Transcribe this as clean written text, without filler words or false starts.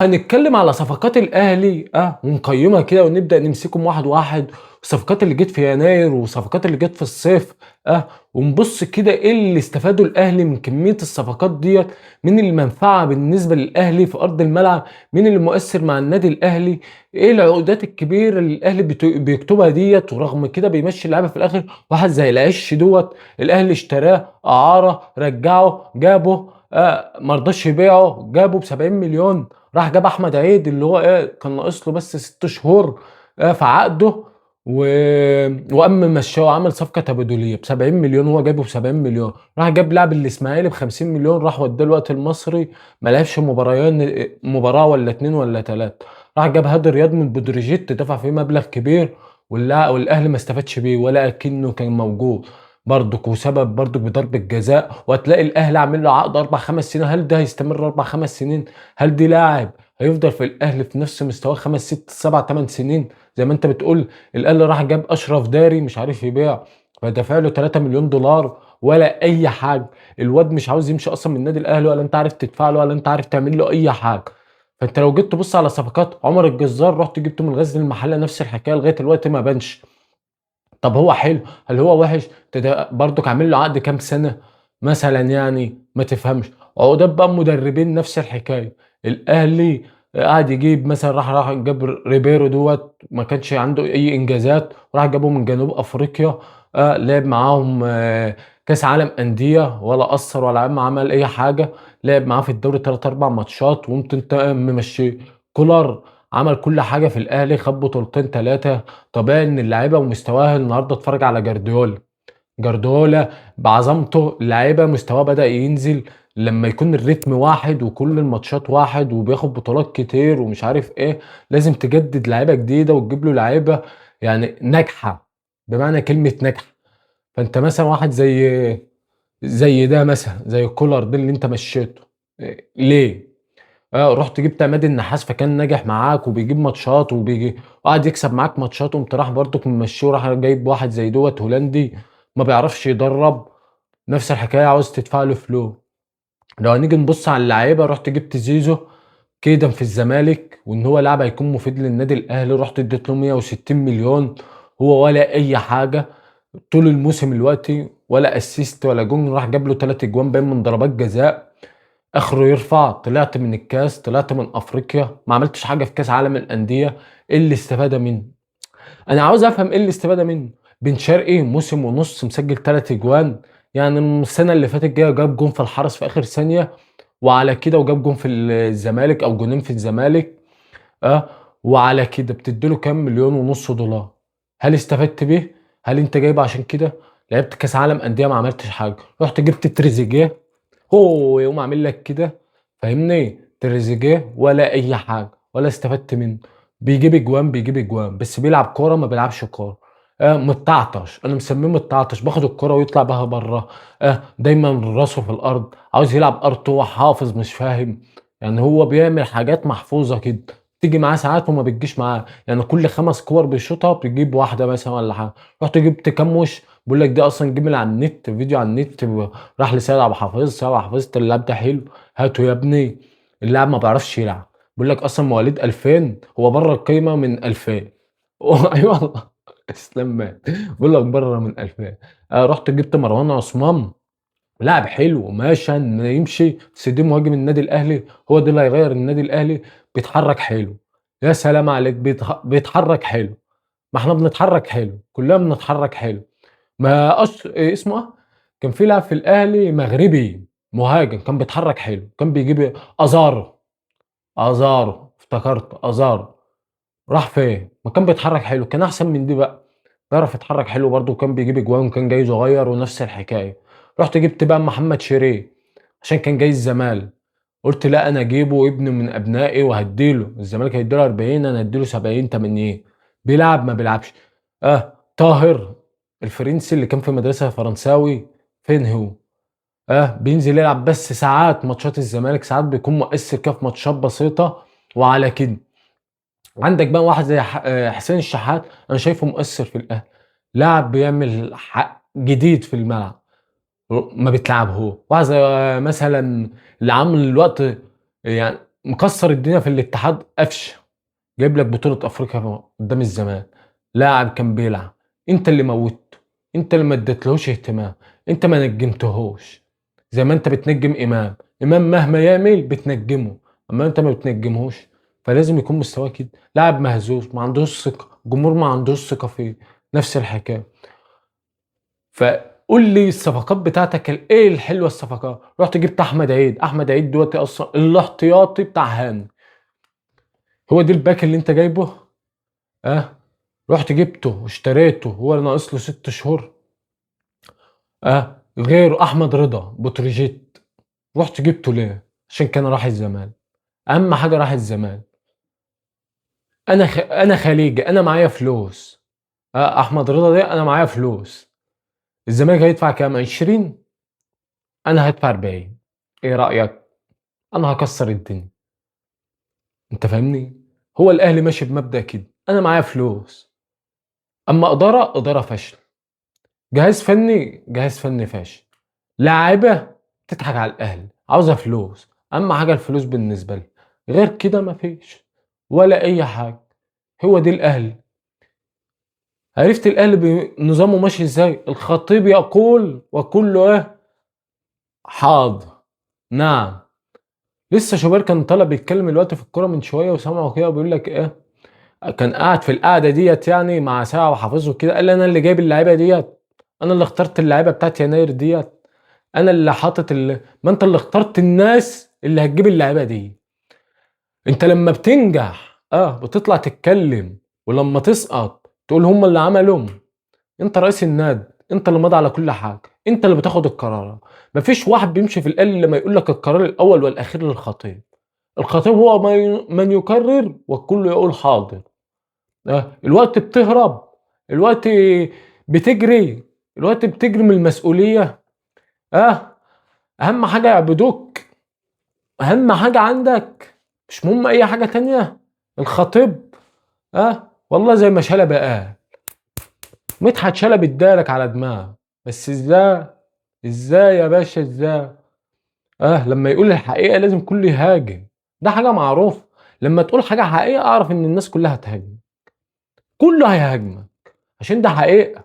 هنتكلم على صفقات الأهلي ونقيّمها كده ونبدأ نمسكهم واحد، واحد، والصفقات اللي جِت في يناير والصفقات اللي جِت في الصيف ونبُص كده إيه اللي استفاده الأهلي من كمية الصفقات ديّة، مين المنفعة بالنسبة للأهلي في أرض الملعب، مين اللي مؤثّر مع النادي الأهلي، إيه العقودات الكبيرة اللي الأهلي بيكتبها ديّة ورغم كده بيمشّي اللعيبة في الآخر، واحد زي العِش دوّة الأهلي اشتراه إعارة، رجّعه، جابه ما رضاش يبيعه، جابه ب70.000.000 راح جاب أحمد عيد اللي هو كان ناقص له بس 6 شهور في عقده و وقام ممشّاه وعمل صفقة تبادلية ب70.000.000 هو جايبه ب70.000.000 راح جاب لاعب الإسماعيلي ب50.000.000 راح ودّاه الوقت المصري ما لعبش مباراة والّا 2 والّا 3 راح جاب هادي رياض من بتروجيت دفع فيه مبلغ كبير والأهلي ما استفادش بيه ولا أكنه كان موجود برضك وسبب برضك بضربة جزاء وهتلاقي الأهلي عامل له عقد 4، 5 سنين، هل ده هيستمر 4، 5 سنين؟ هل دي لاعب هيفضل في الأهلي في نفس مستواه 5، 6، 7، 8 سنين؟ زي ما أنت بتقول الأهلي راح جاب أشرف داري مش عارف يبيع، فدافع له $3.000.000 ولا أي حاجة، الواد مش عاوز يمشي أصلًا من النادي الأهلي ولا أنت عارف تدفع له ولا أنت عارف تعمل له أي حاجة. فأنت لو جيت تبُص على صفقات عمر الجزار رُحت جبته من غزل المحلة نفس الحكاية لغاية دلوقتي ما بانش. طب هو حلو، هل هو وِحِش؟ ده برضك عامل له عقد كام سنة مثلًا يعني ما تفهمش، عقودات بقى مدربين نفس الحكاية، الأهلي قعد يجيب مثلًا راح جاب ريبيرو دوّة ما كانش عنده أي إنجازات، وراح جابه من جنوب أفريقيا لعب معاهم كاس عالم أندية ولا أثّر ولا عمل أي حاجة، لعب معاه في الدوري 3، 4 ماتشات وقمت أنت ممشّيه، كولر عمل كل حاجة في الأهلي خد بطولتين 3 طبيعي إن اللعيبة ومستواها النهارده اتفرّج على جارديولا بعظمته اللعيبة مستواه بدأ ينزل لمّا يكون الريتم واحد وكل الماتشات واحد وبياخد بطولات كتير ومش عارف إيه، لازم تجدد لعيبة جديدة وتجيب له لعيبة يعني ناجحة، بمعنى كلمة ناجحة، فأنت مثلًا واحد زي ده مثلًا، زي كولر ده اللي أنت مشّيته ليه؟ رُحت جِبت عماد النحاس فكان ناجح معاك وبيجيب ماتشات وقعد يكسب معاك ماتشات، قُمت رايح برضك ممشّيه ورايح جايب واحد زي دوّة هولندي ما بيعرفش يدرّب، نفس الحكاية عاوز تدفع له فلوس. لو هنيجي نبُص على اللعيبة، رُحت جِبت زيزو كيدًا في الزمالك وإن هو لاعب هيكون مفيد للنادي الأهلي، رُحت ادّيت له 160.000.000 هو ولا أي حاجة طول الموسم دلوقتي ولا assist ولا جون، راح جاب له 3 أجوان باين من ضربات جزاء. آخره يرفع، طلعت من الكاس، طلعت من أفريقيا، ما عملتش حاجة في كاس عالم الأندية، إيه الاستفادة منه؟ أنا عاوز أفهم إيه الاستفادة منه؟ بن شرقي موسم ونُص مسجّل 3 أجوان، يعني السنة اللي فاتت جاب جون في الحرس في آخر ثانية، وعلى كده وجاب جون في الزمالك أو جونين في الزمالك آه، وعلى كده بتدّي له كام، 1.5 مليون دولار هل استفدت بيه؟ هل أنت جايبه عشان كده؟ لعبت كاس عالم أندية ما عملتش حاجة، رُحت جبت تريزيجيه يقوم عامل لك كده فاهمني؟ تريزيجيه ولا أي حاجة ولا استفدت منه، بيجيب أجوان، بس بيلعب كورة ما بيلعبش كورة، متعطش، أنا مسميه متعطش، باخد الكورة ويطلع بيها برّه، دايمًا راسه في الأرض، عاوز يلعب R2 حافظ مش فاهم، يعني هو بيعمل حاجات محفوظة كده، تيجي معاه ساعات وما بتجيش معاه، يعني كل 5 كور بيشوطها بتجيب واحدة مثلًا والّا حاجة، رُحت جبت كام وِش بيقول لك دي أصلًا جه من على النت، فيديو على النت راح لسيد عبد الحفيظ، سيد عبد الحفيظ أنت اللاعب ده حلو، هاته يا ابني، اللاعب ما بيعرفش يلعب، بيقول لك أصلًا مواليد 2000 هو برّه القايمة من 2000 أيوه والله إسلام مات، بيقول لك برّه من 2000 رُحت جِبت مروان عثمان لاعب حلو ماشي يمشي بس ده مهاجم النادي الأهلي، هو ده اللي هيغيّر النادي الأهلي، بيتحرك حلو، يا سلام عليك بيتحرك حلو، ما إحنا بنتحرك حلو، كلنا بنتحرك حلو. ما اسمه كان في لاعب في الأهلي مغربي مهاجم كان بيتحرك حلو، كان بيجيب أزارو افتكرته أزارو راح فين؟ ما كان بيتحرك حلو، كان أحسن من دي بقى، بيعرف يتحرك حلو برضه وكان بيجيب أجوان وكان جاي صغير ونفس الحكاية، رُحت جِبت بقى محمد شيريه عشان كان جاي الزمالك، قُلت لأ أنا أجيبه ابن من أبنائي وهادّي له، الزمالك هيدّي له 40 أنا هادّي له 70، 80 بيلعب ما بيلعبش، طاهر الفرنسي اللي كان في مدرسة فرنساوي فين هو؟ بينزل يلعب بس ساعات ماتشات الزمالك، ساعات بيكون مؤثّر كده في ماتشات بسيطة وعلى كده. عندك بقى واحد زي ح حسين الشحات أنا شايفه مؤثّر في الأهلي، لاعب بيعمل جديد في الملعب، ما بتلعبهوش، واحد زي مثلًا اللي عامل الوقت يعني مكسر الدنيا في الاتحاد قفشه، جايب لك بطولة افريقيا قدام الزمالك. لاعب كان بيلعب، انت اللي موتته، انت اللي ما اديتلهوش اهتمام، انت ما نجمتهوش. زي ما انت بتنجم امام مهما يعمل بتنجمه، اما انت ما بتنجمهوش. فلازم يكون مستواه كده. لاعب مهزوز ما عندوش ثقة، الجمهور ما عندوش ثقة فيه، نفس الحكاية. فقول لي الصفقات بتاعتك ايه الحلوة؟ الصفقات رحت جبت احمد عيد، احمد عيد دلوقتي اصلا الاحتياطي بتاع هاني. هو دي الباك اللي انت جايبه؟ اه، رحت جبته واشتريته هو ناقص له 6 شهور. اه، غيره احمد رضا بتروجيت، رحت جبته ليه؟ عشان كان راح الزمالك. اهم حاجه راح الزمالك. انا خليجي، انا معايا فلوس. احمد رضا ده انا معايا فلوس. الزمالك هيدفع كام؟ 20؟ انا هدفع 40. ايه رايك؟ انا هكسر الدنيا. انت فاهمني؟ هو الاهلي ماشي بمبدأ كده، انا معايا فلوس. اما اداره فاشل، جهاز فني فاشل، لاعيبه تضحك على الاهلي عاوزه فلوس. اهم حاجه الفلوس بالنسبه لي، غير كده مفيش ولا اي حاجه. هو دي الاهلي. عرفت الاهلي بنظامه ماشي ازاي؟ الخطيب يقول وكله ايه؟ حاضر. نعم. لسه شوبير كان طالع بيتكلم الوقت في الكوره من شويه، وسامعه كده بيقول لك ايه. كان قاعد في القعده ديت يعني مع ساعه وحافظه كده، قال لي انا اللي جايب اللعيبه ديت، انا اللي اخترت اللعيبه بتاعت يناير ديت، انا اللي حاطط ما انت اللي اخترت الناس اللي هتجيب اللعيبه دي. انت لما بتنجح بتطلع تتكلم، ولما تسقط تقول هم اللي عملوا. انت رئيس النادي، انت اللي ماضي على كل حاجه، انت اللي بتاخد القرار. مفيش واحد بيمشي في الآلة لما يقول لك القرار الاول والاخير للخطيب. الخطيب هو من يكرر والكل يقول حاضر. الوقت بتهرب، الوقت بتجري، الوقت بتجري من المسؤوليه. اه، اهم حاجه يعبدوك، اهم حاجه عندك، مش مهم اي حاجه تانية. الخطيب والله زي ما شلبي قال، مدحت شلبي ادالك على دماغه. بس ازاي؟ ازاي يا باشا ازاي؟ لما يقول الحقيقه لازم كله يهاجم. ده حاجه معروفه. لما تقول حاجه حقيقه اعرف ان الناس كلها هتهاجم، كله هيهاجمك عشان ده حقيقه.